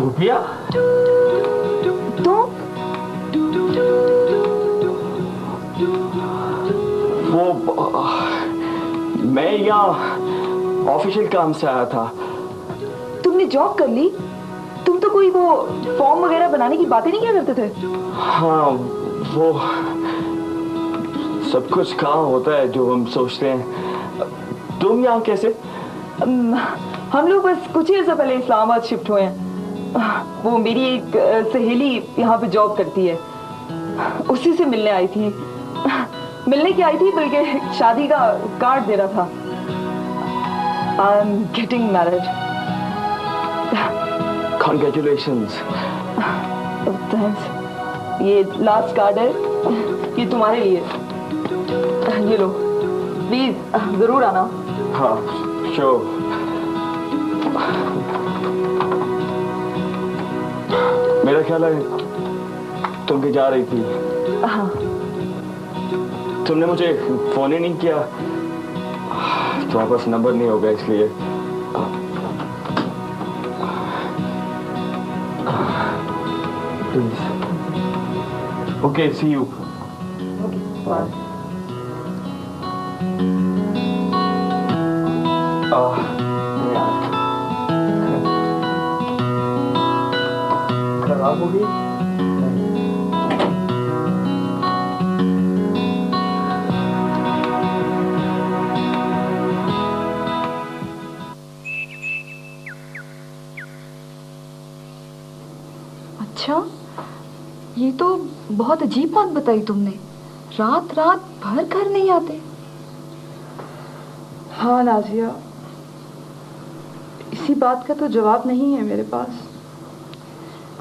सूफिया, तो वो मैं यहाँ ऑफिशियल काम से आया था। तुमने जॉब कर ली? तुम तो कोई वो फॉर्म वगैरह बनाने की बातें नहीं किया करते थे? हाँ, वो सब कुछ कहाँ होता है जो हम सोचते हैं। तुम यहाँ कैसे? हम लोग बस कुछ ही अर्सा पहले इस्लामाबाद शिफ्ट हुए हैं। वो मेरी एक सहेली यहाँ पे जॉब करती है, उसी से मिलने आई थी। मिलने की आई थी, बल्कि शादी का कार्ड दे रहा था। I am getting married. Congratulations. Thanks. ये लास्ट कार्ड है, ये तुम्हारे लिए। ये लो, प्लीज जरूर आना। हाँ, श्योर। मेरा ख्याल है तुम भी जा रही थी। हाँ। तुमने मुझे फोन ही नहीं किया। तुम्हारे पास नंबर नहीं होगा इसलिए। Please. Okay, see you. Bye. खराब हो गई? अच्छा, ये तो बहुत अजीब बात बताई तुमने। रात रात भर घर नहीं आते। हाँ नाजिया, इसी बात का तो जवाब नहीं है मेरे पास।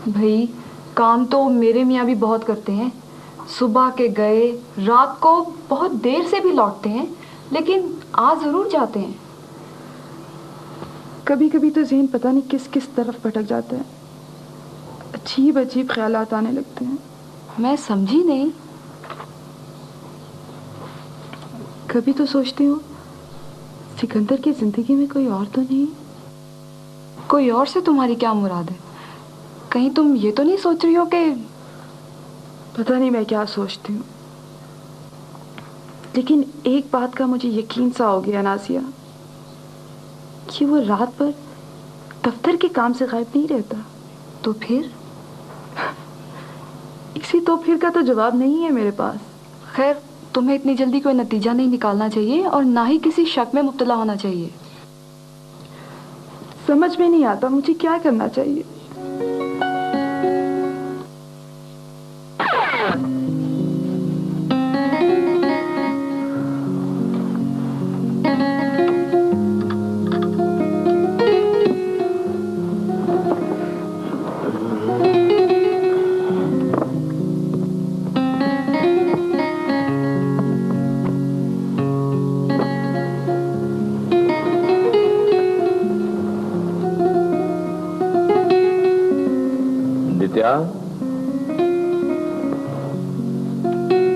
भाई, काम तो मेरे मियाँ भी बहुत करते हैं। सुबह के गए, रात को बहुत देर से भी लौटते हैं, लेकिन आ जरूर जाते हैं। कभी कभी तो ज़हन पता नहीं किस किस तरफ भटक जाता है। अजीब अजीब ख्यालात आने लगते हैं। मैं समझी नहीं। कभी तो सोचती हूँ सिकंदर की जिंदगी में कोई और तो नहीं। कोई और से तुम्हारी क्या मुराद है? कहीं तुम ये तो नहीं सोच रही हो कि... पता नहीं मैं क्या सोचती हूँ, लेकिन एक बात का मुझे यकीन सा हो गया नाजिया, कि वो रात भर दफ्तर के काम से गायब नहीं रहता। तो फिर? इसी तो फिर का तो जवाब नहीं है मेरे पास। खैर, तुम्हें इतनी जल्दी कोई नतीजा नहीं निकालना चाहिए और ना ही किसी शक में मुब्तला होना चाहिए। समझ में नहीं आता मुझे क्या करना चाहिए।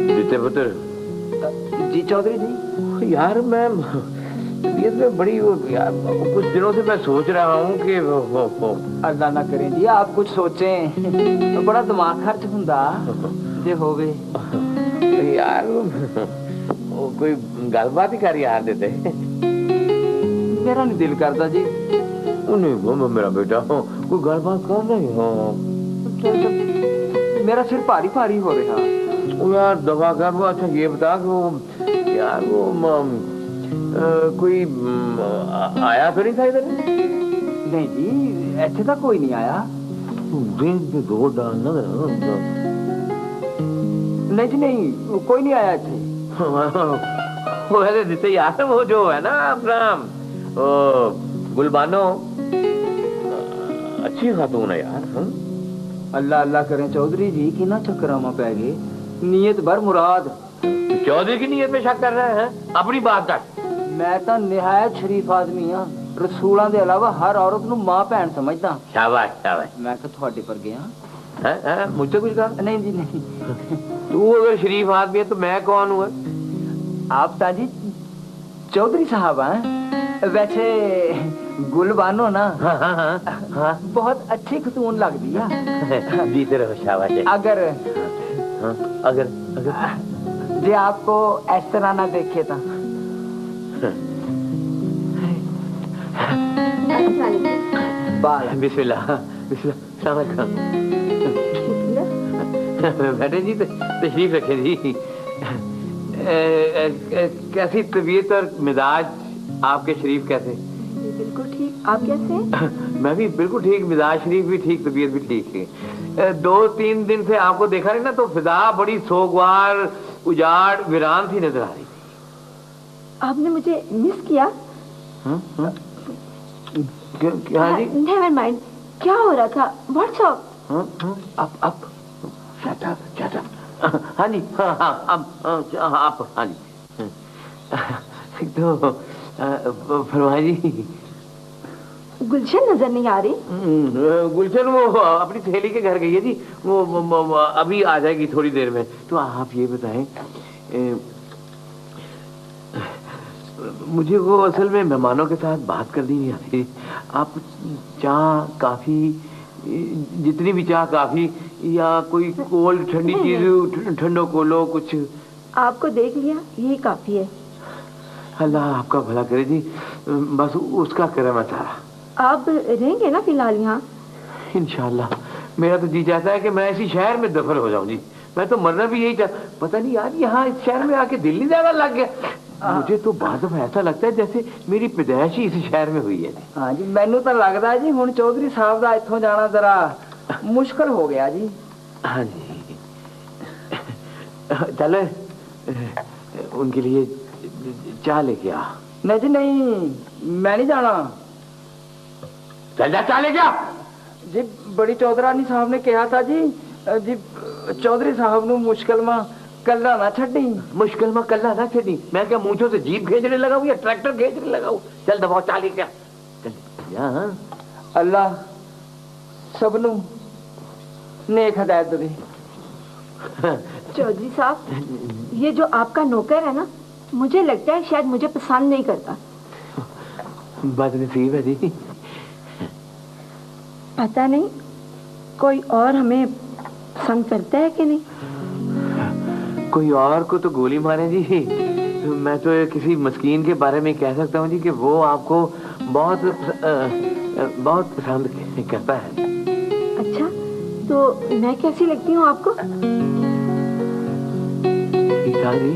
दित्य पुत्र। जी चौधरी जी। यार मैं तबीयत में बड़ी यार कुछ दिनों से मैं सोच रहा हूँ कि अल्लाह ना करें जी आप कुछ सोचें। बड़ा दिमाग खर्च हुंदा जे होवे। यार वो कोई गलबात ही कर यार देते। मेरा नहीं दिल करता जी। नहीं वो मेरा बेटा कोई गलबात कर नहीं हो। मेरा सिर भारी भारी हो रहा। वो यार दवा कर। वो अच्छा ये बता कि वो यार वो कोई आया तो नहीं था इधर? नहीं जी, ऐसे तो कोई नहीं आया। दिन पे दो डालना नहीं जी नहीं, कोई नहीं आया इतने। वो है जिसे यार वो जो है ना अपना गुलबानो, अच्छी खातून है यार। अल्लाह अल्लाह करें चौधरी जी कि ना चक्करामा पै गए। नीयत भर मुराद। चौधरी की नीयत में शक कर रहे हैं? अपनी बात कर। मैं तो निहायत शरीफ आदमी हाँ। रसूलों के अलावा हर औरत नू मां भैन समझदा। शाबाश शाबाश। मैं तो थोड़े पर गया। है मुझसे कुछ कहा? नहीं जी नहीं। तू अगर शरीफ आदमी है तो मैं कौन हूँ? आप ताजी चौधरी साहब हैं। वैसे गुल बानो ना हाँ हाँ हाँ हाँ बहुत अच्छी खतून लगदी है। जीते रहो, शाबाश है। अगर हाँ, अगर अगर जे आपको इस तरह ना देखे तो बाल बिस्मिल्लाह बिस्मिल्लाह, सलाम अलैकुम। बैठे जी, तशरीफ रखे जी। कैसी तबीयत और मिजाज आपके शरीफ कैसे? बिल्कुल ठीक। आप कैसे हैं? मैं भी बिल्कुल ठीक, मिजाज शरीफ भी ठीक, तबीयत भी ठीक है। 2-3 दिन से आपको देखा नहीं ना, तो फिजा बड़ी सोगवार, उजाड़, वीरान सी नजर आ रही थी। आपने मुझे मिस किया? क्या जी? Never mind. क्या हो रहा था? व्हाट्सअप? अब shut up। हाँ जी, हाँ आप, हाँ जी। तो फरमाइए जी। गुलशन नजर नहीं आ रही। गुलशन वो अपनी सहेली के घर गई है जी, वो अभी आ जाएगी थोड़ी देर में। तो आप ये बताएं, मुझे वो असल में मेहमानों के साथ बात करनी नहीं आती। आप चाय काफी, जितनी भी चाय काफी या कोई कोल्ड ठंडी चीज, ठंडो कोलो कुछ। आपको देख लिया, यही काफी है। अल्लाह आपका भला करे जी, बस उसका करम है सारा। आप रहेंगे ना फिलहाल यहाँ? इंशाल्लाह। मेरा तो जी चाहता है कि मैं इसी शहर में दफन हो जाऊं जी। मैं तो मरना भी यही चाहता। पता नहीं यार, यहाँ इस शहर में आके दिल नहीं ज्यादा लग गया। मुझे तो बाद में ऐसा लगता है जैसे मेरी पैदाइश ही इस शहर में हुई है। हाँ जी, मैनू तो लगता है जी हुण चौधरी साहब का इत्थों जाना जरा मुश्किल हो गया जी। हाँ जी, चलो उनके लिए चाय लेके आ। नहीं जी नहीं, मैं नहीं जाना। चल जा, चाय लेके आ। जी बड़ी चौधरानी साहब ने कहा था जी, जी चौधरी साहब नु मुश्किल में कल्ला ना छड़ी। मुश्किल में कल्ला ना छड़ी? मैं क्या मूंछों से जीप खींचने लगा हूँ या ट्रैक्टर खींचने लगा हूँ? चल दबाओ, चाय लेके आ। चल जा। अल्लाह सबनू नेक हदायत दे। चौधरी साहब, ये जो आपका नौकर है ना, मुझे लगता है शायद मुझे पसंद नहीं करता। बदनसीब है जी। पता नहीं कोई और हमें पसंद करता है कि नहीं। कोई और को तो गोली मारे जी। मैं तो किसी मस्कीन के बारे में कह सकता हूँ जी कि वो आपको बहुत बहुत पसंद करता है। अच्छा, तो मैं कैसी लगती हूँ आपको? ठीक ठाक जी।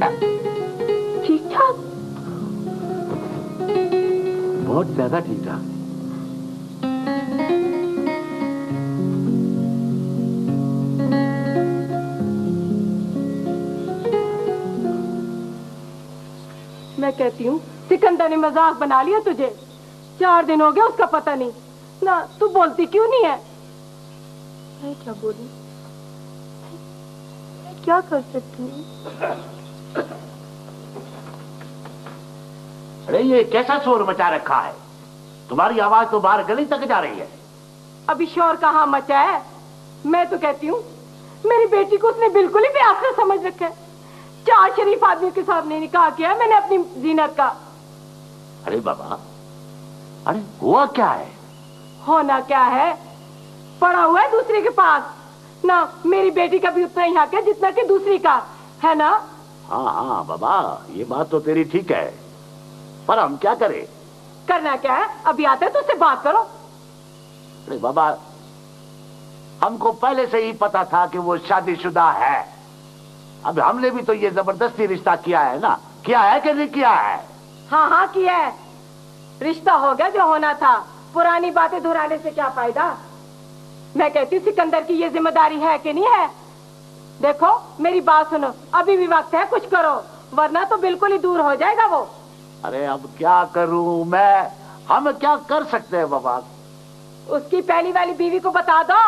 ठीक ठाक? बहुत ज्यादा ठीक ठाक। मैं कहती हूँ सिकंदर ने मजाक बना लिया तुझे। 4 दिन हो गए उसका पता नहीं ना, तू बोलती क्यों नहीं है? मैं क्या बोलूं? मैं क्या कर सकती हूँ? अरे ये कैसा शोर मचा रखा है? तुम्हारी आवाज तो बाहर गली तक जा रही है। अभी शोर कहाँ मचा है? मैं तो कहती हूँ मेरी बेटी को उसने बिल्कुल ही बेअसर समझ रखा है। 4 शरीफ आदमी के सामने निकाह किया मैंने अपनी जीनत का। अरे बाबा, अरे हुआ क्या है? होना क्या है, पड़ा हुआ है दूसरे के पास ना। मेरी बेटी का भी उतना ही हक है जितना कि दूसरी का है ना। हाँ हाँ बाबा, ये बात तो तेरी ठीक है, पर हम क्या करें? करना क्या है, अभी आते हैं तो उससे बात करो। अरे बाबा, हमको पहले से ही पता था कि वो शादीशुदा है। अब हमने भी तो ये जबरदस्ती रिश्ता किया है ना। किया है कि नहीं किया है? हाँ हाँ किया है। रिश्ता हो गया जो होना था। पुरानी बातें दोहराने से क्या फायदा। मैं कहती हूँ सिकंदर की ये जिम्मेदारी है कि नहीं है। देखो मेरी बात सुनो, अभी भी वक्त है, कुछ करो वरना तो बिल्कुल ही दूर हो जाएगा वो। अरे अब क्या करूं मैं? हम क्या कर सकते हैं बाबा? उसकी पहली वाली बीवी को बता दो।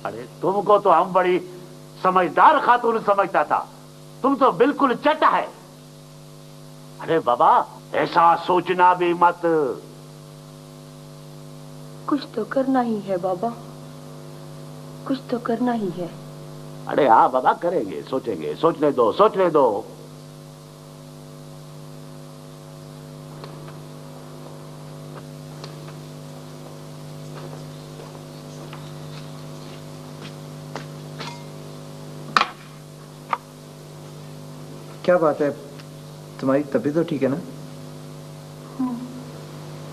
अरे तुमको तो हम बड़ी समझदार खातून समझता था, तुम तो बिल्कुल चट है। अरे बाबा, ऐसा सोचना भी मत। कुछ तो करना ही है बाबा, कुछ तो करना ही है। अरे हाँ बाबा, करेंगे, सोचेंगे, सोचने दो, सोचने दो। क्या बात है, तुम्हारी तबीयत तो ठीक है ना?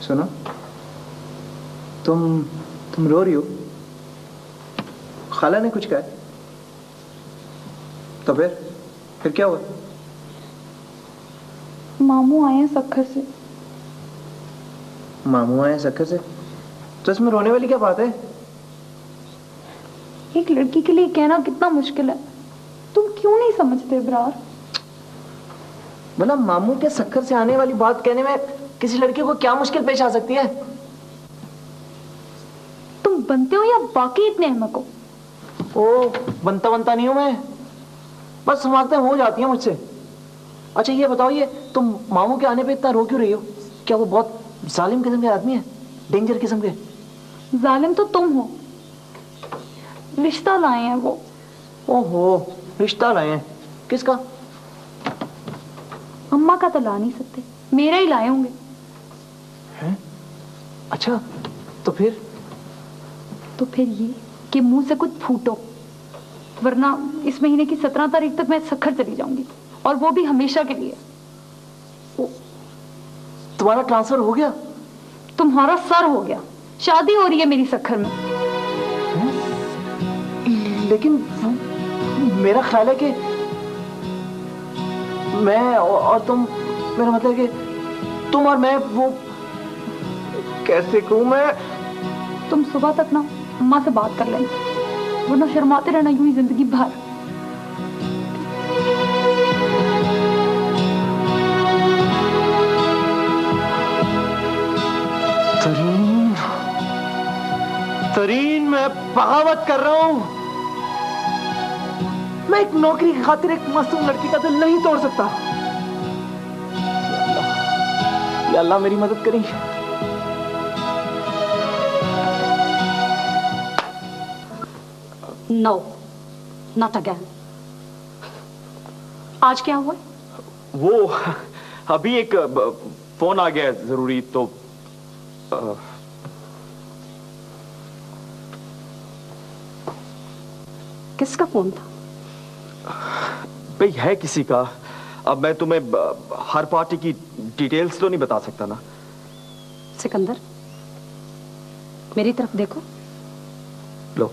सुनो, तुम रो रही हो? खाला ने कुछ कहा? तो फिर क्या हुआ? मामू आए हैं सक्खर से। मामू आए हैं सक्खर से? तो इसमें रोने वाली क्या बात है? एक लड़की के लिए कहना कितना मुश्किल है, तुम क्यों नहीं समझते इब्रार? बोला मामू के सक्खर से आने वाली बात कहने में किसी लड़की को क्या मुश्किल पेश आ सकती है? तुम बनते हो या बाकी इतने अहमक हो? ओ, बनता नहीं हूं मैं, बस समाप्तें हो जाती हैं मुझसे। अच्छा ये बताओ, ये तुम मामू के आने पे इतना रो क्यों रही हो? क्या वो बहुत जालिम किस्म के आदमी है, डेंजर किस्म के? जालिम तो तुम हो, रिश्ता लाए हैं वो। ओहो, रिश्ता लाए हैं? किसका? अम्मा का तो ला नहीं सकते, मेरा ही लाए होंगे। हैं? अच्छा, तो फिर ये कि मुंह से कुछ फूटो, वरना इस महीने की 17 तारीख तक मैं सक्खर चली जाऊंगी, और वो भी हमेशा के लिए। तुम्हारा ट्रांसफर हो गया? तुम्हारा सर हो गया, शादी हो रही है मेरी सक्खर में। लेकिन मेरा ख्याल है कि मैं और तुम, मेरा मतलब कि तुम और मैं, वो कैसे कहूं मैं? तुम सुबह तक ना अम्मा से बात कर लेना, वरना शर्माते रहना यूं ही जिंदगी भर। तरीन, मैं बगावत कर रहा हूं। मैं एक नौकरी की खातिर एक मासूम लड़की का दिल नहीं तोड़ सकता। या अल्लाह मेरी मदद करें। No, not again. आज क्या हुआ? वो अभी एक फोन आ गया जरूरी, तो किसका फोन था? भाई है किसी का। अब मैं तुम्हें हर पार्टी की डिटेल्स तो नहीं बता सकता ना। सिकंदर, मेरी तरफ देखो। लो,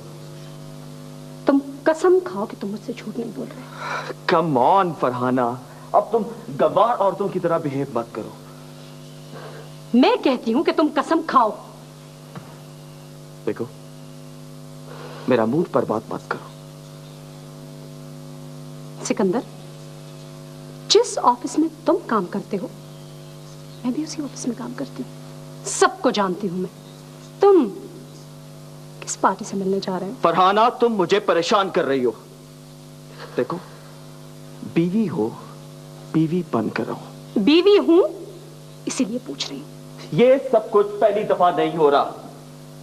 तुम कसम खाओ कि तुम मुझसे झूठ नहीं बोल रहे। कम ऑन फरहाना, अब तुम गवार औरतों की तरह बिहेव मत करो। मैं कहती हूं कि तुम कसम खाओ। देखो, मेरा मूड पर बात मत करो। सिकंदर, जिस ऑफिस में तुम काम करते हो, मैं भी उसी ऑफिस में काम करती हूँ। सबको जानती हूं मैं। तुम किस पार्टी से मिलने जा रहे हो? फरहाना, तुम मुझे परेशान कर रही हो। देखो, बीवी हो, बीवी बनकर रहो। बीवी हूं, इसीलिए पूछ रही हूं। ये सब कुछ पहली दफा नहीं हो रहा।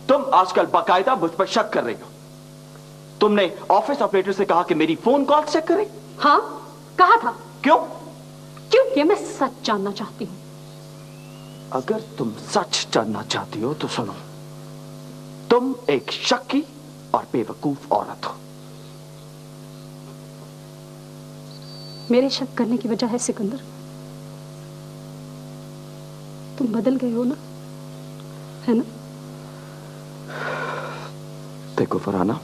तुम आजकल बाकायदा मुझ पर शक कर रही हो। तुमने ऑफिस ऑपरेटर से कहा कि मेरी फोन कॉल चेक करे। हाँ, कहा था। क्यों? क्योंकि मैं सच जानना चाहती हूँ। अगर तुम सच जानना चाहती हो तो सुनो, तुम एक शक्की और बेवकूफ औरत हो। मेरे शक करने की वजह है सिकंदर, तुम बदल गए हो ना, है ना? देखो फरहाना,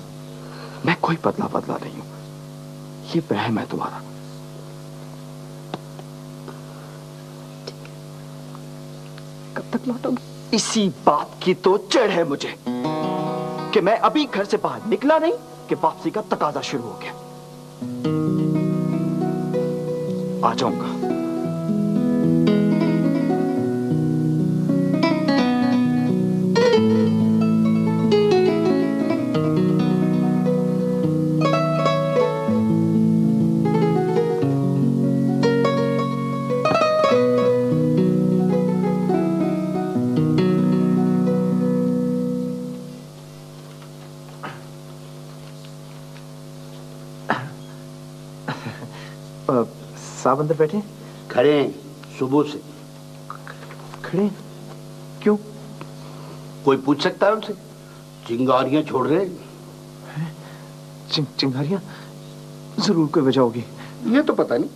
मैं कोई बदला नहीं हूं। ये वहम है तुम्हारा। कब तक लौटोगे? इसी बात की तो चिढ़ है मुझे कि मैं अभी घर से बाहर निकला नहीं कि वापसी का तकाजा शुरू हो गया। आ जाऊंगा। साहब अंदर बैठे? खड़े हैं सुबह से। खड़े? क्यों? कोई पूछ सकता है उनसे? चिंगारियां छोड़ रहे हैं। चिंगारियां? जरूर कोई वजह होगी। ये तो पता नहीं।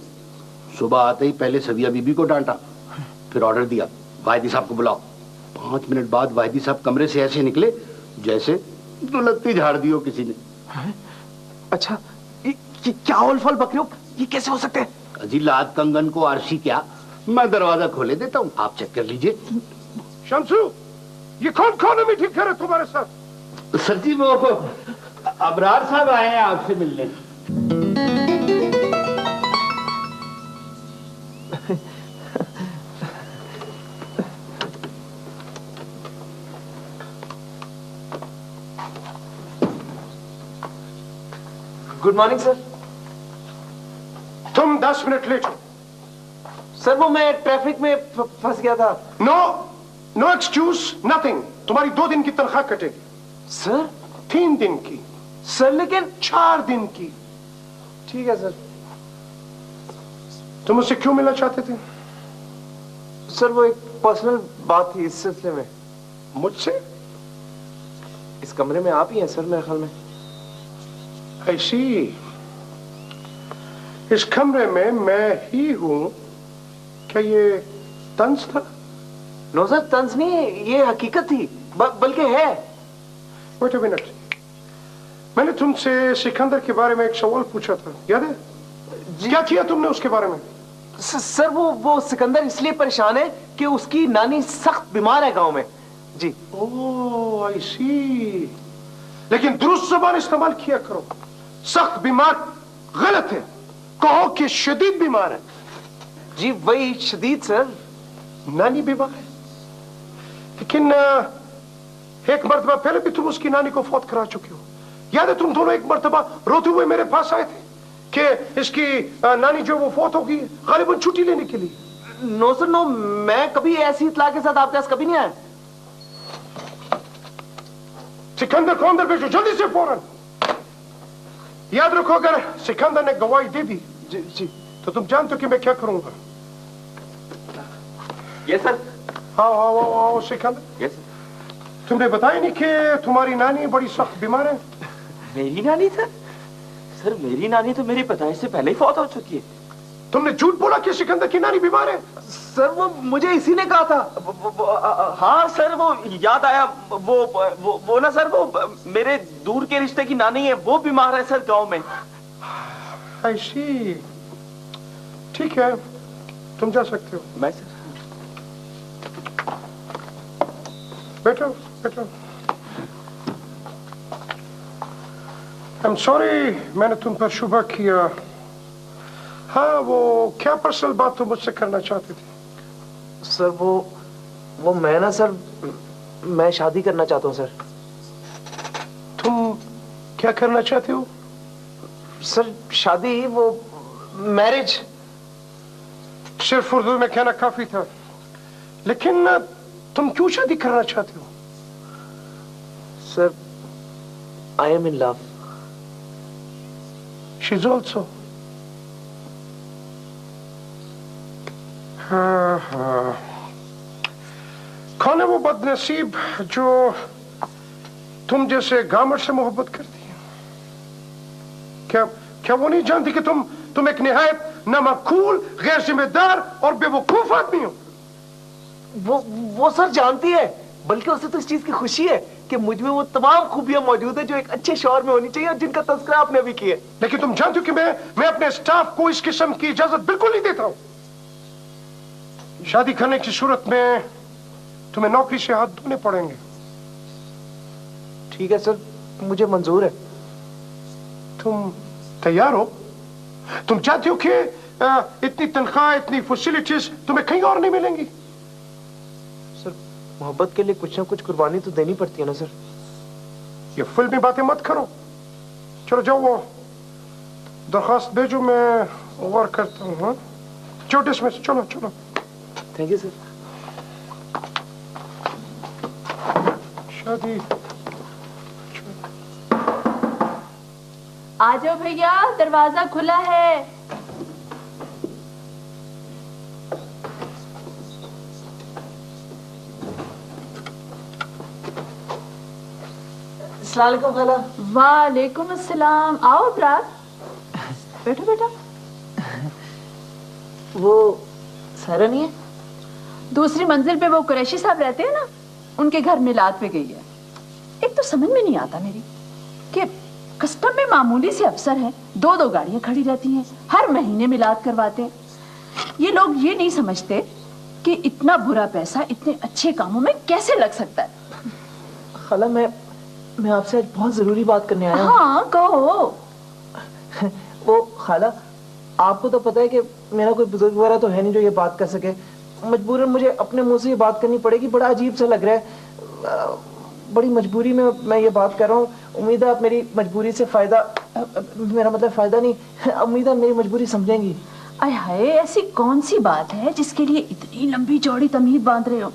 सुबह आते ही पहले सविया बीबी को डांटा, फिर ऑर्डर दिया वाहिदी साहब को बुलाओ। 5 मिनट बाद वाहिदी साहब कमरे से ऐसे निकले जैसे दुलत्ती झाड़ दी हो किसी ने। अच्छा, ये क्या उलफल बक रहे हो? ये कैसे हो सकते हैं? अजी लाद कंगन को आरसी क्या, मैं दरवाजा खोले देता हूँ, आप चेक कर लीजिए। शमसू, ये कौन है मीटिंग करे तुम्हारे साथ? सर जी वो अबरार साहब आए हैं आपसे मिलने। Good morning sir. तुम 10 मिनट लेट हो। सर वो मैं ट्रैफिक में फंस गया था। No excuse, nothing. तुम्हारी 2 दिन की तनख्वाह कटेगी। सर 3 दिन की। सर लेकिन 4 दिन की। ठीक है सर। तुम मुझसे क्यों मिलना चाहते थे? सर वो एक पर्सनल बात थी इस सिलसिले में। मुझसे? इस कमरे में आप ही हैं सर मेरे ख्याल में। ऐसी इस कमरे में मैं ही हूं क्या? ये तंज था? नो सर, तंज नहीं, ये हकीकत थी, बल्कि है। वेट अ मिनट, मैंने तुमसे सिकंदर के बारे में एक सवाल पूछा था, याद है? क्या किया तुमने उसके बारे में? सर वो सिकंदर इसलिए परेशान है कि उसकी नानी सख्त बीमार है गांव में जी। ओह आई सी। लेकिन दुरुस्त ज़बान इस्तेमाल किया करो। सख्त बीमार गलत है, कहो कि शदीद बीमार है। जी वही शदीद सर। नानी बीमार है, लेकिन एक मर्तबा पहले भी तुम उसकी नानी को फौत करा चुके हो। याद है तुम दोनों एक मर्तबा रोते हुए मेरे पास आए थे कि इसकी नानी जो वो फौत होगी गालिबन छुट्टी लेने के लिए। नो सर नो, मैं कभी ऐसी इत्तला के साथ आपके पास कभी नहीं आया। सिकंदर को अंदर भेजो जल्दी से, फौरन। याद रखो अगर सिकंदर ने गवाही दे दी जी तो तुम जानते हो कि मैं क्या करूंगा। Yes sir. हाँ सिकंदर। यस। तुमने बताया नहीं कि तुम्हारी नानी बड़ी सख्त बीमार है? मेरी नानी सर? सर मेरी नानी तो मेरी पैदाइश से पहले ही फौत हो चुकी है। तुमने झूठ बोला कि सिकंदर की नानी बीमार है? सर वो मुझे इसी ने कहा था। हाँ सर वो याद आया, वो ना सर वो मेरे दूर के रिश्ते की नानी है, वो बीमार है सर गांव में। I see। ठीक है, तुम जा सकते हो। मैं सर? बैठो बैठो। I'm sorry मैंने तुम पर शुबह किया। हाँ वो क्या पर्सनल बात तुम मुझसे करना चाहते थे? सर वो मैं ना सर, मैं शादी करना चाहता हूँ सर। तुम क्या करना चाहते हो? सर शादी, वो मैरिज। सिर्फ उर्दू में कहना काफी था, लेकिन तुम क्यों शादी करना चाहते हो? Sir I am in love. She is also. हाँ। कौन है वो बदनसीब जो तुम जैसे गामर से मोहब्बत करती है? क्या वो नहीं जानती कि तुम एक निहायत नामाकूल, गैर जिम्मेदार और बेवकूफ आदमी हो? वो सर जानती है, बल्कि उसे तो इस चीज की खुशी है कि मुझ में वो तमाम खूबियां मौजूद है जो एक अच्छे शौहर में होनी चाहिए और जिनका तज़किरा आपने अभी किया। लेकिन तुम जानते हो कि मैं अपने स्टाफ को इस किस्म की इजाजत बिल्कुल नहीं देता हूं। शादी करने की सूरत में तुम्हें नौकरी से हाथ धोने पड़ेंगे। ठीक है सर, मुझे मंजूर है। तुम तैयार हो? तुम चाहते हो कि इतनी तनख्वाह, इतनी फैसिलिटीज तुम्हें कहीं और नहीं मिलेंगी? सर मोहब्बत के लिए कुछ ना कुछ कुर्बानी तो देनी पड़ती है ना सर। ये फिल्मी बातें मत करो। चलो जाओ वो दरखास्त भेजो, मैं गौर करता हूँ। हाँ चलो डिसमिस, चलो चलो। Thank you sir. शादी। आ जाओ भैया, दरवाजा खुला है। अस्सलाम वालेकुम खाला। वालेकुम अस्सलाम। आओ अबरार, बैठो बेटा। वो सायरा नहीं है? दूसरी मंजिल पे वो कुरैशी साहब रहते हैं ना, उनके घर मिलाद पे गई है। एक तो समझ में नहीं आता मेरी कि कस्टम में मामूली से अफसर है, 2-2 गाड़ियां खड़ी रहती हैं, हर महीने मिलाद करवाते हैं। ये लोग ये नहीं समझते कि इतना बुरा पैसा इतने अच्छे कामों में कैसे लग सकता है। खाला मैं आपसे आज बहुत जरूरी बात करने आया हूँ। हाँ कहो। वो खाला, आपको तो पता है कि मेरा कोई बुजुर्ग वगैरह तो है नहीं जो ये बात कर सके। मजबूरन मुझे अपने मुंह से ये बात करनी पड़ेगी। बड़ा अजीब सा लग रहा है, बड़ी मजबूरी में मैं ये बात कर रहा हूँ। उम्मीद है आप मेरी मजबूरी से फायदा, मेरा मतलब फायदा नहीं, उम्मीद है मेरी मजबूरी समझेंगी। आय हाय, ऐसी कौन सी बात है जिसके लिए इतनी लंबी चौड़ी तमीज बांध रहे हो?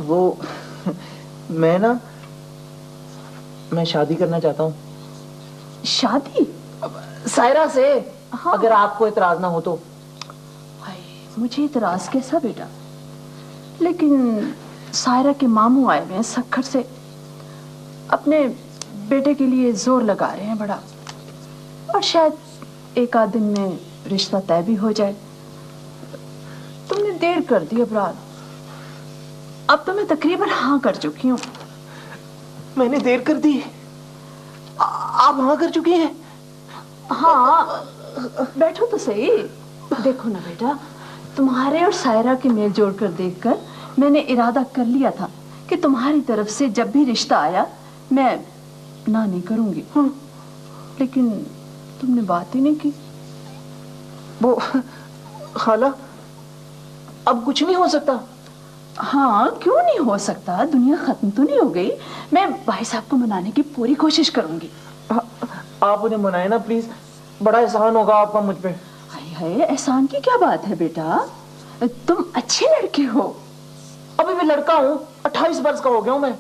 वो मैं शादी करना चाहता हूँ। शादी? सायरा से। हाँ। अगर आपको इतराज ना हो तो। मुझे इतराज कैसा बेटा? लेकिन सायरा के मामू आए हुए हैं सक्खर से, अपने बेटे के लिए जोर लगा रहे हैं बड़ा, और शायद 1 आध दिन में रिश्ता तय भी हो जाए। तुमने देर कर दी अपराध। अब तो मैं तकरीबन हाँ कर चुकी हूँ। मैंने देर कर दी? आप हाँ कर चुकी हैं? हाँ, बैठो तो सही। देखो ना बेटा, तुम्हारे और सायरा के मेल जोड़ कर देखकर मैंने इरादा कर लिया था कि तुम्हारी तरफ से जब भी रिश्ता आया मैं ना नहीं करूंगी। लेकिन तुमने बात ही नहीं की। वो खाला, अब कुछ नहीं हो सकता? हाँ, क्यों नहीं हो सकता? दुनिया खत्म तो नहीं हो गई। मैं भाई साहब को मनाने की पूरी कोशिश करूंगी। आप उन्हें मनाए ना प्लीज, बड़ा एहसान होगा आपका मुझ पे। हाय, एहसान की क्या बात है बेटा? तुम अच्छे लड़के हो। अभी मैं लड़का हूँ, 28 वर्ष का हो गया हूँ मैं।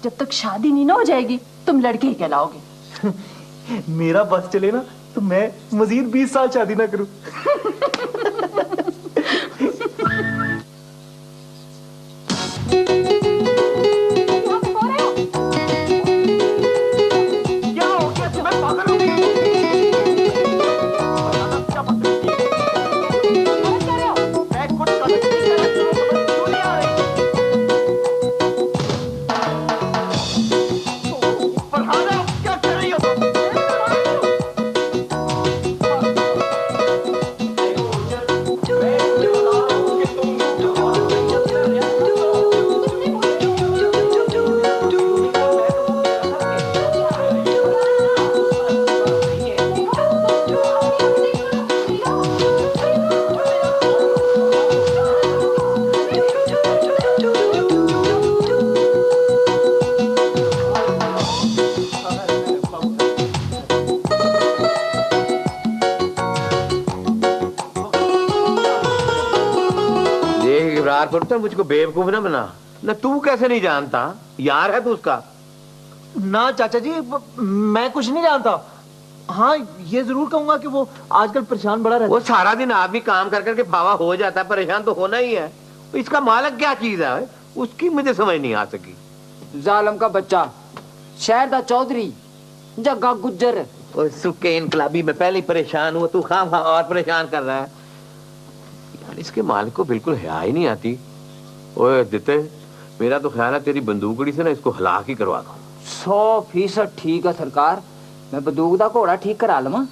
जब तक शादी नहीं ना हो जाएगी तुम लड़के ही कहलाओगे। मेरा बस चले ना तो मैं मजीद 20 साल शादी ना करूं। तो मुझको बेवकूफ ना बना। ना तू कैसे नहीं जानता? यार है तू उसका। ना चाचा जी, मैं कुछ नहीं जानता। हाँ, ये जरूर कहूंगा कि वो आजकल परेशान बड़ा रहता है। वो सारा दिन आदमी काम कर करके बाबा हो जाता है, परेशान तो होना ही है। इसका मालक क्या चीज है उसकी मुझे समझ नहीं आ सकी। जालम का बच्चा, शहर दा चौधरी, जग्गा गुज्जर। सुके इनकलाबी में पहले ही परेशान हुआ, तू खाम खा और परेशान कर रहा है। यार इसके मालिक को बिल्कुल हया ही नहीं आती। ओए दिते, मेरा तो ख्याल है तेरी बंदूकड़ी से ना इसको हलाक ही करवा दो। 100% ठीक है सरकार, मैं बंदूक दा घोड़ा ठीक करा लवा।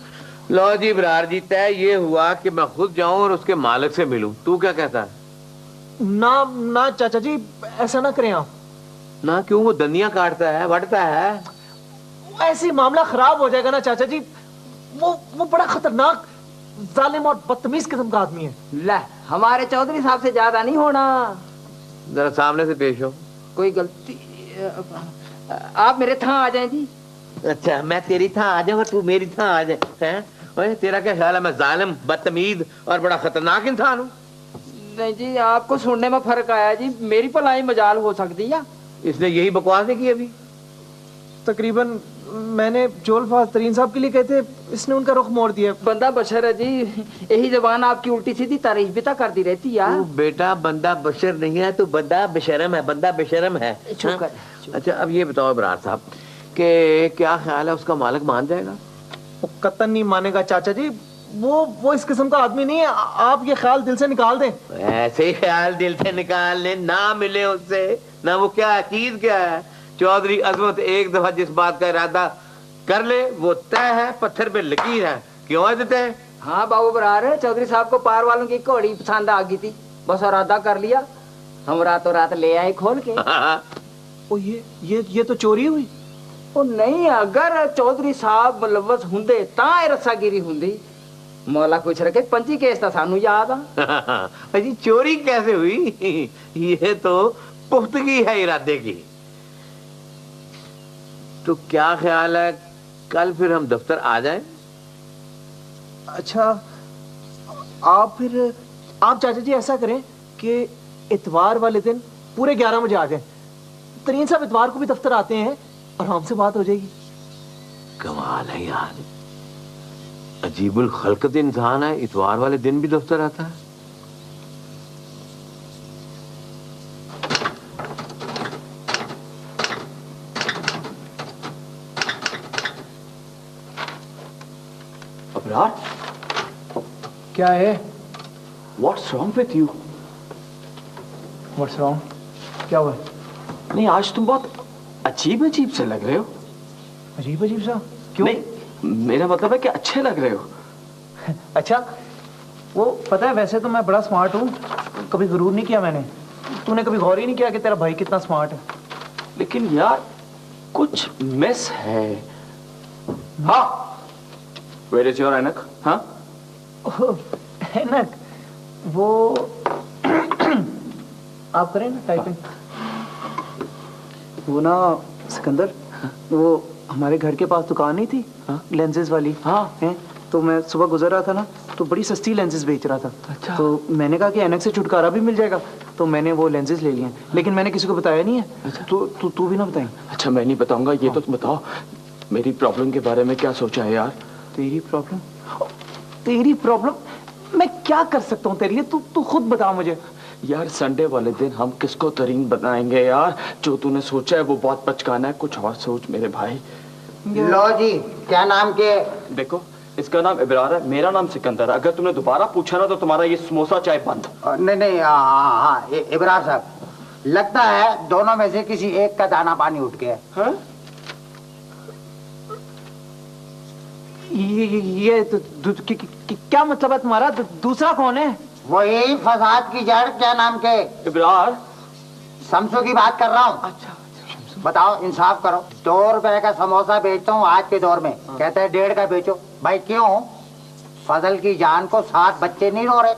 लो जी बरार जी, तय ये हुआ कि मैं खुद जाऊं और उसके मालिक से मिलूं। तू क्या कहता है? ना चाचा जी, ऐसा ना करें आप। ना क्यों? वो दंदियां काटता है, वटता है। ऐसे मामला खराब हो जाएगा ना चाचा जी। वो बड़ा खतरनाक, जालिम और बदतमीज किस्म का आदमी है। ले, हमारे चौधरी साहब से ज्यादा नहीं होना। जरा सामने से पेश हो। कोई गलती, आप मेरे था आ जाएं जी। अच्छा, मैं तेरी था आ जाऊं, तू मेरी था आ जाए हैं? ओए तेरा क्या ख्याल है मैं जालिम, बदतमीज और बड़ा खतरनाक इंसान हूँ? नहीं जी, आपको सुनने में फर्क आया जी। मेरी भलाई मजाल हो सकती है। इसने यही बकवास नहीं की अभी। तकरीबन मैंने जोलफाज तरीन साहब के लिए कहे थे, इसने उनका रुख मोड़ दिया। बंदा बशर है जी, यही जबान आपकी उल्टी सीधी तारीफ भी करती रहती है। बेटा बंदा बशर नहीं है, तू बंदा बेशरम है, बंदा बेशरम है। अच्छा अब ये बताओ बरार साहब कि क्या ख्याल है उसका मालिक मान जाएगा? वो कतन नहीं मानेगा चाचा जी। वो इस किस्म का आदमी नहीं है। आप ये ख्याल दिल से निकाल दें। ऐसे ही ख्याल दिल से निकालने ना मिले उससे ना, वो क्या चीज क्या है। चौधरी अजमत एक दफा जिस बात का इरादा कर ले वो तय है, पत्थर पे लकीर है। क्यों है देते हैं? हाँ बाबू बरार, चौधरी साहब को पार वालों की घोड़ी पसंद आ गई थी, बस इरादा कर लिया, हम रातों रात ले आए खोल के। ओ ये तो चोरी हुई। ओ नहीं, अगर चौधरी साहब मुलव्वस हुंदे तां रस्सागिरी हुंदी। मौला कुछ रखे 25 केस था सानू याद आ। अजी चोरी कैसे हुई? ये तो पुख्तगी है इरादे की। तो क्या ख्याल है कल फिर हम दफ्तर आ जाएं? अच्छा आप चाचा जी ऐसा करें कि इतवार वाले दिन पूरे 11 बजे आ जाएं। तरीन साहब इतवार को भी दफ्तर आते हैं और हमसे बात हो जाएगी। कमाल है यार, अजीबुल खल्कत इंसान है, इतवार वाले दिन भी दफ्तर आता है। अबरार, क्या है? What's wrong with you? What's wrong? क्या हुआ? नहीं, आज तुम बहुत अजीब से लग रहे हो। अजीब सा? क्यों? नहीं, मेरा मतलब है कि अच्छे लग रहे हो। अच्छा, वो पता है वैसे तो मैं बड़ा स्मार्ट हूँ, कभी गुरूर नहीं किया मैंने। तूने कभी गौर ही नहीं किया कि तेरा भाई कितना स्मार्ट है। लेकिन यार कुछ मिस है। हाँ, Where is your ऐनक? हाँ? ऐनक वो आप करें ना टाइपिंग। वो ना सिकंदर, वो हमारे घर के पास दुकान नहीं थी लेंसेज वाली? हाँ है। तो मैं सुबह गुजर रहा था ना, तो बड़ी सस्ती लेंसेज बेच रहा था। अच्छा। तो मैंने कहा कि ऐनक से छुटकारा भी मिल जाएगा, तो मैंने वो लेंसेज ले लिए। लेकिन मैंने किसी को बताया नहीं है। अच्छा। तो तू भी ना बताई? अच्छा, मैं नहीं बताऊंगा। ये तो तुम बताओ, मेरी प्रॉब्लम के बारे में क्या सोचा है यार? तेरी प्रॉब्लम? तेरी प्रॉब्लम? मैं क्या कर सकता हूँ तेरे लिए? तू खुद बता मुझे। यार संडे वाले दिन हम किसको तरीन बनाएंगे यार? जो तूने सोचा है वो बहुत बचकाना है, कुछ और सोच मेरे भाई। लो जी, क्या नाम के? देखो, इसका नाम इब्रार है, मेरा नाम सिकंदर है। अगर तुमने दोबारा पूछा ना तो तुम्हारा ये समोसा चाय बंद। नहीं, हाँ, इब्रार साहब, लगता है दोनों में से किसी एक का दाना पानी उठ गया। हाँ? ये क्या मतलब है तुम्हारा? दूसरा कौन है? वही फसाद की जड़, क्या नाम के? इब्रार। शमसू की बात कर रहा हूँ। अच्छा, बताओ, इंसाफ करो। 2 रुपए का समोसा बेचता हूँ आज के दौर में, कहते हैं 1.5 का बेचो। भाई क्यों? फजल की जान को 7 बच्चे नहीं रो रहे।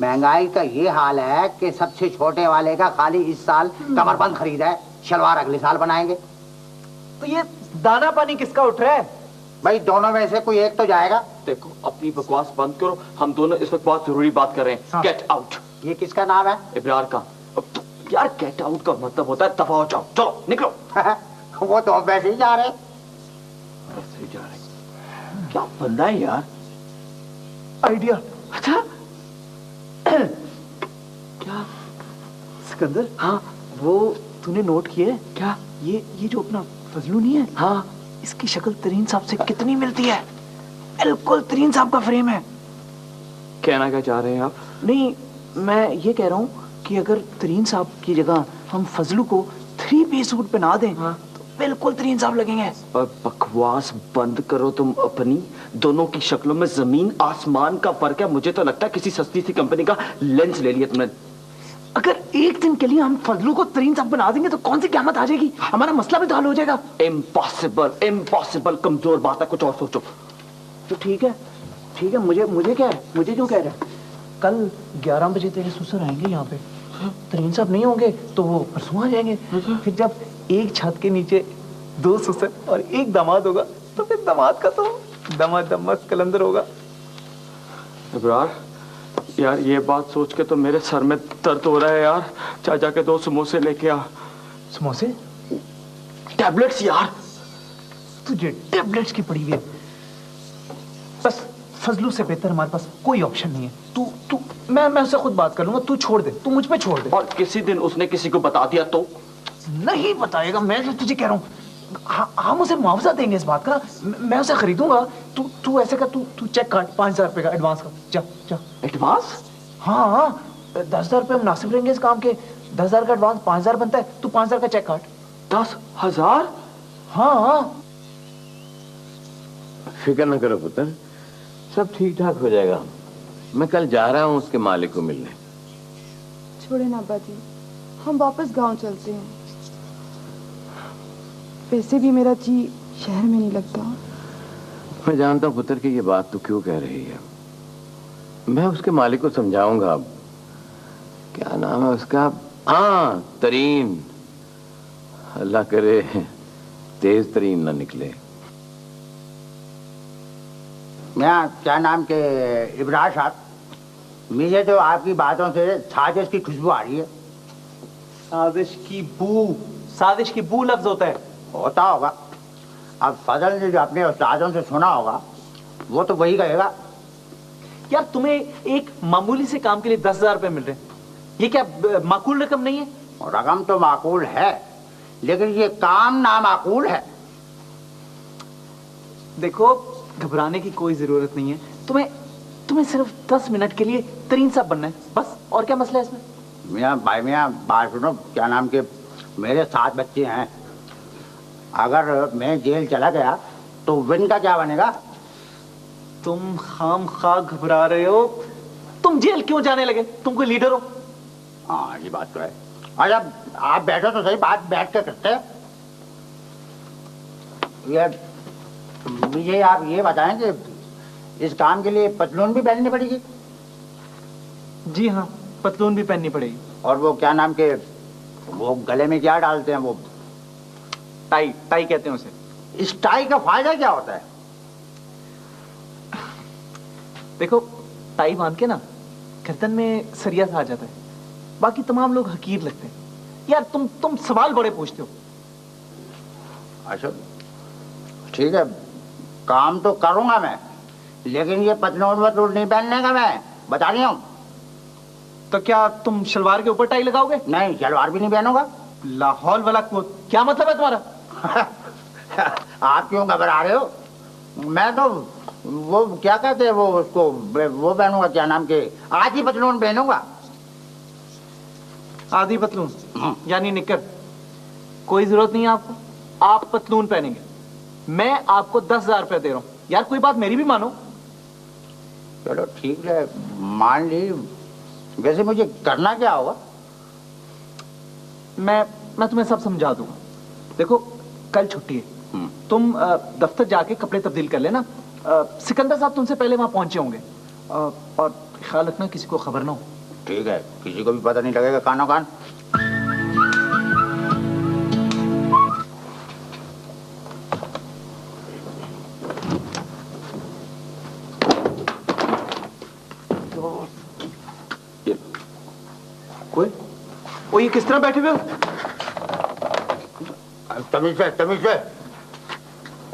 महंगाई का ये हाल है कि सबसे छोटे वाले का खाली इस साल कमरबंद खरीदा है, शलवार अगले साल बनाएंगे। तो ये दाना पानी किसका उठ रहा है? भाई दोनों में से कोई एक तो जाएगा। देखो, अपनी बकवास बंद करो, हम दोनों इस वक्त बहुत जरूरी बात कर रहे हैं। हाँ। Get out. ये किसका नाम है? इब्रार का। यार गेट आउट का मतलब होता है दफा हो जाओ, चलो निकलो। वो तो वैसे ही जा रहे। वैसे ही जा रहे। क्या बंदा है यार। आइडिया। अच्छा क्या सिकंदर? हाँ, वो तूने नोट किया? क्या? ये जो अपना फजलू नहीं है? हाँ, इसकी शक्ल तरीन साहब से कितनी मिलती है। बिल्कुल तरीन साहब का फ्रेम है। कहना क्या चाह रहे हैं आप? नहीं, मैं ये कह रहा हूँ कि अगर तरीन साहब की जगह हम फजलू को 3 पीस सूट पहना दें, हाँ, तो बिल्कुल तरीन साहब लगेंगे। और बकवास बंद करो तुम अपनी। दोनों की शक्लों में जमीन आसमान का फर्क है। मुझे तो लगता है किसी सस्ती सी कंपनी का लेंस ले लिया तुमने। अगर एक दिन के लिए हम फजलू को तरीन साहब बना देंगे तो कौन सी क़यामत आ जाएगी? हमारा मसला भी तो हल हो जाएगा। इम्पॉसिबल, इम्पॉसिबल, कमजोर बात है, कुछ और सोचो। तो ठीक है, मुझे क्या है? मुझे क्यों कह रहे हैं? कल 11 बजे तेरे ससुर आएंगे यहाँ पे। तरीन साहब नहीं होंगे तो वो परसों आ जाएंगे। फिर जब एक छत के नीचे 2 ससुर और 1 दामाद होगा तो फिर दामाद का तो दमादमस कलंदर होगा। इब्रार, यार ये बात सोच के तो मेरे सर में दर्द हो रहा है यार। चाचा के 2 समोसे लेके आ। समोसे? टैबलेट्स यार। तुझे टैबलेट्स की पड़ी हुई है। बस फजलू से बेहतर हमारे पास कोई ऑप्शन नहीं है। तू मैं उससे खुद बात कर लूंगा। तू छोड़ दे, तू मुझ पे छोड़ दे। और किसी दिन उसने किसी को बता दिया तो? नहीं बताएगा। मैं तुझे कह रहा हूँ हम उसे मुआवजा देंगे इस बात का, मैं उसे खरीदूंगा। तू ऐसे कर, तू चेक काट 5,000 रुपए का एडवांस का। जा जा। एडवांस? हाँ 10,000 रुपए मुनासिब रहेंगे इस काम के। 10,000 का एडवांस 5,000 बनता है, तू 5,000 का चेक काट। 10,000? हाँ। फिक्र न करो पुत्र, सब ठीक ठाक हो जाएगा। मैं कल जा रहा हूँ उसके मालिक को मिलने। छोड़े ना अब्बा जी, हम वापस गांव चलते हैं। वैसे भी मेरा जी शहर में नहीं लगता। मैं जानता हूँ पुत्र कि ये बात तू क्यों कह रही है। मैं उसके मालिक को समझाऊंगा। अब क्या नाम है उसका? हाँ तरीन। अल्लाह करे तेज तरीन ना निकले। मैं क्या नाम के इब्राहिम साहब, मुझे तो आपकी बातों से साजिश की खुशबू आ रही है। साजिश की बू लफ्ज होता है। होता होगा। अब फजल ने जो अपने उस्तादों से सुना होगा वो तो वही कहेगा। यार तुम्हें एक मामूली से काम के लिए 10,000 रुपए मिल रहे हैं, ये क्या माकूल रकम नहीं है? रकम तो माकूल है, लेकिन ये काम नामाकूल है। देखो घबराने की कोई जरूरत नहीं है। तुम्हें सिर्फ 10 मिनट के लिए तरीन साहब बनना है बस। और क्या मसला है इसमें? मियाँ भाई मियाँ बात सुनो, क्या नाम के मेरे 7 बच्चे हैं। अगर मैं जेल चला गया तो विन का क्या बनेगा? तुम खामखा घबरा रहे हो। तुम जेल क्यों जाने लगे? तुम कोई लीडर हो? हाँ ये बात तो है। अच्छा आप बैठो तो सही, बात बैठ के करते हैं। मुझे आप ये बताएं कि इस काम के लिए पतलून भी पहननी पड़ेगी? जी हाँ, पतलून भी पहननी पड़ेगी। और वो क्या नाम के वो गले में क्या डालते हैं? वो टाई कहते हैं उसे। इस टाई का फायदा क्या होता है? देखो टाई बांध के ना गर्दन में सरिया सा आ जाता है, बाकी तमाम लोग हकीर लगते हैं। यार तुम सवाल बड़े पूछते हो। अच्छा ठीक है, काम तो करूंगा मैं, लेकिन ये पतलून वतलून नहीं पहनने का मैं बता रही हूँ। तो क्या तुम शलवार के ऊपर टाई लगाओगे? नहीं, शलवार भी नहीं पहनूंगा। लाहौल वाला क्या मतलब है तुम्हारा? आप क्यों घबरा रहे हो? मैं तो वो क्या कहते हैं वो उसको वो पहनूंगा, क्या नाम के आधी पतलून पहनूंगा। आधी पतलून यानी निकर? कोई जरूरत नहीं है आपको, आप पतलून पहनेंगे। मैं आपको 10,000 रुपए दे रहा हूं। यार कोई बात मेरी भी मानो। चलो ठीक है, मान ली। वैसे मुझे करना क्या होगा? मैं तुम्हें सब समझा दूंगा। देखो कल छुट्टी है, तुम दफ्तर जाके कपड़े तब्दील कर लेना। सिकंदर साहब तुमसे पहले वहां पहुंचे होंगे। और ख्याल रखना किसी को खबर ना हो। ठीक है, किसी को भी पता नहीं लगेगा कानो कान। वो ये किस तरह बैठे हुए हो? तमीज से।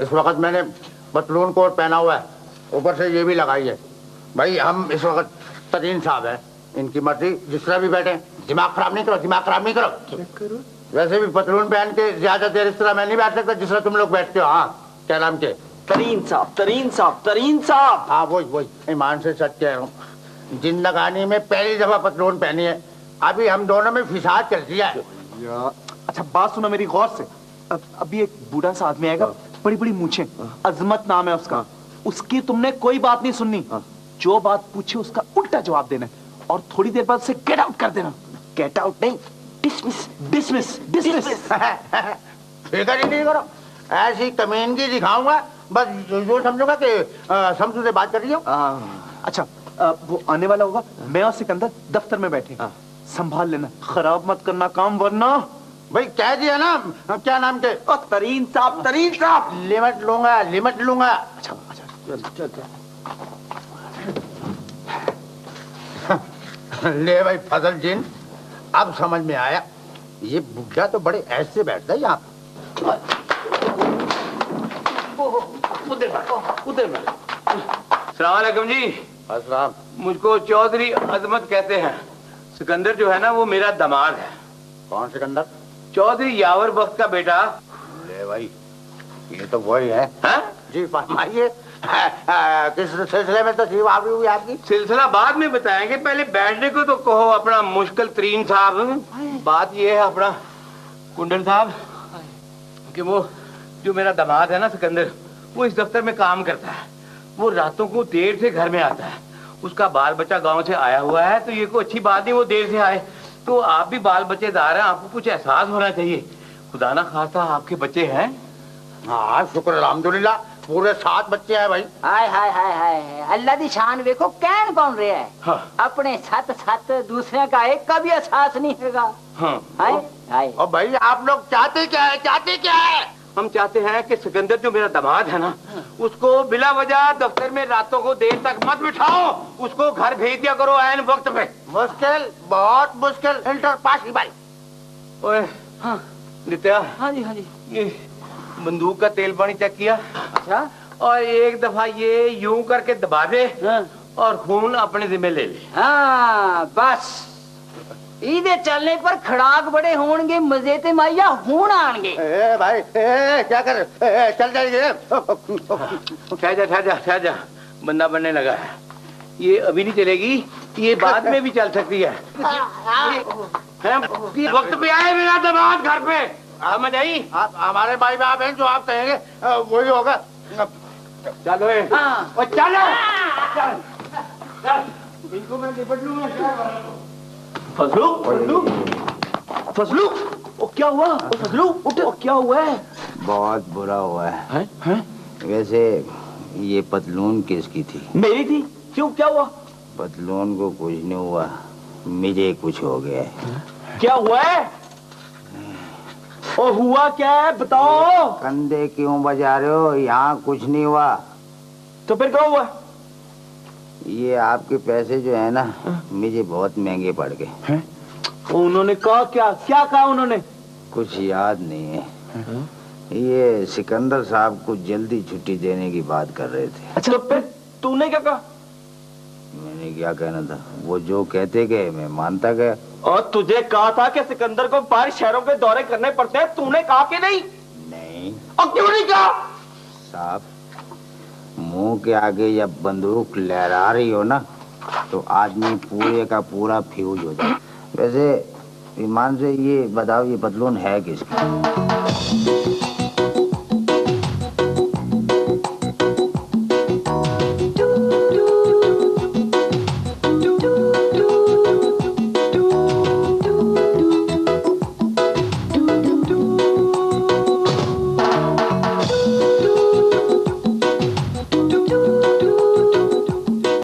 इस वक्त मैंने पतलून कोट पहना हुआ है, ऊपर से ये भी लगाई है। भाई हम इस वक्त तरीन साहब हैं, इनकी मर्जी, जिस तरह भी बैठे। दिमाग खराब नहीं करो। वैसे भी पतलून पहन के ज्यादा देर इस तरह मैं नहीं बैठ सकता जिस तरह तुम लोग बैठते हो। हाँ क्या नाम के? तरीन साहब। हाँ वही ईमान से सच कह रहा हूँ, जिंदगानी में पहली दफा पतलून पहनी है। अभी हम दोनों में फिसाद कर दिया है। अच्छा बात सुनो मेरी गौर से। अभी एक बूढ़ा सा आदमी आएगा, बड़ी बड़ी मूछें, अजमत नाम है उसका। उसकी तुमने कोई बात नहीं सुननी। जो बात पूछे उसका उल्टा जवाब देना, और थोड़ी देर बाद उसे गेट आउट कर देना। गेट आउट नहीं, डिसमिस। फिक्र ही नहीं करो, ऐसी कमीनगी दिखाऊंगा बस जो समझूंगा कि समझू से बात कर रही हूँ। अच्छा वो आने वाला होगा, मैं और सिकंदर दफ्तर में बैठे। संभाल लेना, खराब मत करना काम, वरना भाई कह दिया ना क्या नाम के? तरीन साहब। लिमिट लूंगा। अच्छा चल। ले भाई फजल जिन, अब समझ में आया, ये बुढ़ा तो बड़े ऐसे बैठता है यहाँ। अस्सलाम वालेकुम जी। अस्सलाम। मुझको चौधरी अजमत कहते हैं। सिकंदर जो है ना वो मेरा दामाद है। कौन सिकंदर? चौधरी यावर बख्त का बेटा। ले अरे भाई ये तो वही है। जी फरमाइए, किस सिलसिले में तशरीफ आ रही हुई आपकी? सिलसिला बाद में बताएंगे, पहले बैठने को तो कहो अपना मुश्किल तरीन साहब। बात ये है अपना कुंडल साहब कि वो जो मेरा दामाद है ना सिकंदर, वो इस दफ्तर में काम करता है। वो रातों को देर से घर में आता है। उसका बाल बच्चा गांव से आया हुआ है, तो ये कोई अच्छी बात नहीं वो देर से आए। तो आप भी बाल बच्चेदार हैं, आपको कुछ एहसास होना चाहिए। खुदा ना खास्ता आपके बच्चे हैं? हाँ शुक्र अल्हम्दुलिल्लाह, पूरे 7 बच्चे हैं भाई। हाय हाय हाय हाय, अल्लाह दी शान देखो, कैन कौन रहा है। हाँ। अपने 7 दूसरे का एक का भी एहसास नहीं होगा। हाँ। हाय हाय। और भाई आप लोग चाहते क्या है, चाहते क्या है? हम चाहते हैं कि सिकंदर जो मेरा दामाद है ना, उसको बिला वजह दफ्तर में रातों को देर तक मत बिठाओ, उसको घर भेज दिया करो ऐन वक्त पे। मुश्किल, बहुत मुश्किल। इंटर पास भाई। ओए हाँ नित्या, हाँ जी हाँ जी। ये बंदूक का तेल पानी चेक किया? अच्छा। और एक दफा ये यूं करके दबा दे और खून अपने जिम्मे ले ले। हाँ बस इधे चलने पर खड़ाक बड़े होंगे, मजे ते माइया हूं आएंगे। भाई क्या कर, चल जाइए। ठहर जा, बंदा बनने लगा है। ये अभी नहीं चलेगी, ये बाद में भी चल सकती है। वक्त पे आए मेरा दामाद घर पे, समझ आई? आप हमारे भाई बाप हैं, जो आप कहेंगे वही होगा। चलो हाँ। चलो इनको मैं निपट लूंगा। फजलू, ओ क्या हुआ? ओ फजलू उठ, ओ क्या हुआ है? बहुत बुरा हुआ है। वैसे ये पतलून किसकी थी? मेरी थी। क्यों, क्या हुआ? पतलून को कुछ नहीं हुआ, मुझे कुछ हो गया है। क्या हुआ है? ओ हुआ क्या है बताओ। कंधे क्यों बजा रहे हो? यहाँ कुछ नहीं हुआ। तो फिर क्या हुआ? ये आपके पैसे जो है ना, मुझे बहुत महंगे पड़ गए। उन्होंने कहा क्या? क्या कहा उन्होंने? कुछ याद नहीं है। ये सिकंदर साहब को जल्दी छुट्टी देने की बात कर रहे थे। अच्छा, तो फिर तूने क्या कहा? मैंने क्या कहना था, वो जो कहते गए मैं मानता गया। और तुझे कहा था कि सिकंदर को बाहर शहरों के दौरे करने पड़ते हैं, तूने कहा कि नहीं? नहीं। और क्यों नहीं कहा? साहब, मुंह के आगे जब बंदूक लहरा रही हो ना, तो आदमी पूरे का पूरा फ्यूज हो जाए। वैसे ईमान से ये बताओ, ये पतलून है किसकी?